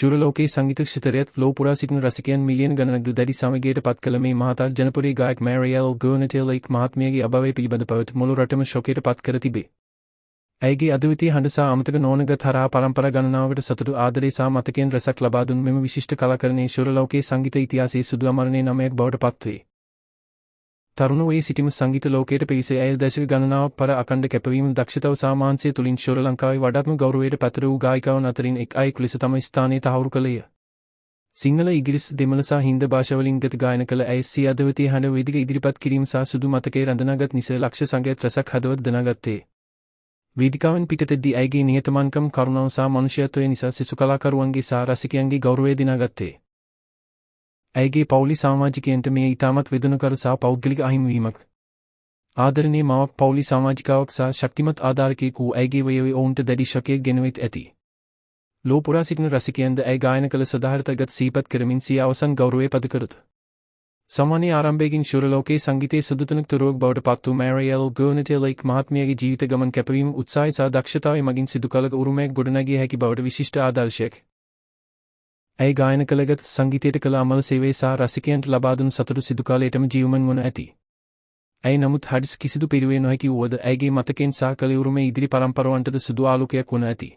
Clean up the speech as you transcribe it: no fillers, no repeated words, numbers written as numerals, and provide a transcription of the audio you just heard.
ශූර ලෝකයේ සංගීත ක්ෂේත්‍රයත් ලෝ පුරා සිටින රසිකයන් මිලියන ගණනක් දැඩි සමගියට පත් කළ මේ මහතා ජනප්‍රිය ගායක මෑරියල් ගෝනටෙල්ලෙක් මහත්මියගේ අභාවය පිළිබඳ පැවති මුළු රටම ශෝකයට පත් කර තිබේ. ඇයගේ අද්විතීය හඬ සහ අමතක නොවන ගත හරහා පරම්පරා ගණනාවකට සතුටු ආදරය සහ මතකයන් රැසක් ලබා දුන් මෙම විශිෂ්ට කලාකරණයේ ශූර ලෝකයේ සංගීත ඉතිහාසයේ සුදු අමරණයේ නමයක් බවට පත්වේ. තරුණ වයේ සිටිම සංගීත ලෝකයට පිවිසේ ඇය දශක ගණනාවක් පර අඛණ්ඩ කැපවීම දක්ෂතාව සහ මාංශය තුලින් ශ්‍රී ලංකාවේ වඩාත්ම ගෞරවයට පාත්‍ර වූ ගායිකාවන් අතරින් එක් අයෙකු ලෙස තම ස්ථානය තහවුරු කළේය. සිංහල, ඉංග්‍රීසි, දෙමළ සහ හින්දි භාෂාවලින් ගත ගායන කළ ඇය සිය අදවතිය හඬ වේදික ඉදිරිපත් කිරීම සහ සුදු මතකයේ රඳනාගත් නිසා ලක්ෂ සංඛ්‍යාත රසක් හදවත දනාගත්තේ. වේදිකාවෙන් පිටතදී ඇයගේ නිහතමානීකම්, කරුණාව සහ මනුෂ්‍යත්වය නිසා සිසු කලාකරුවන්ගේ සහ රසිකයන්ගේ ගෞරවය දිනාගත්තේ. ඇයගේ පවුලේ සමාජිකයන්ට මෙය ඉතාමත් වේදනාකර සහ පෞද්ගලික අහිමිවීමක්. ආදරණීය මාවක්, පවුලේ සමාජිකාවක් සහ ශක්තිමත් ආධාරකයෙකු වූ ඇයගේ වයෝවේ ඔවුන්ට දැඩි ශෝකයක් ගෙනවිත් ඇති. ලෝ පුරා සිටින රසිකයන්ද ඇය ගායන කළ සදාහරතගත සිහිපත් කරමින් සිය අවසන් ගෞරවය පද කරති. සාමාන්‍ය ආරම්භයකින් ශූර ලෝකයේ සංගීතයේ සුදුතුනක් තුරුවක් බවට පත් වූ මෑරියල් ගෝනටෙල්ලෙක් මහත්මියගේ ජීවිත ගමන් කැපවීම, උත්සාහය සහ දක්ෂතාවය මගින් සිදු කළ උරුමයක් ගොඩනැගිය හැකි බවට විශිෂ්ට ආදර්ශයක්. ඇය ගායන කළගත් සංගීතයට කළ අමල සේවය සහ රසිකයන්ට ලබා දුන් සතුට සිදු කාලයටම ජීවමාන වන ඇති. ඇය නමුත් හදිසි කිසිදු පිරිවේ නොහැකි වුවද ඇයගේ මතකයෙන් සහ කළ උරුමයේ ඉදිරි පරම්පරාවන්ටද සුදු ආලෝකයක් වන ඇති.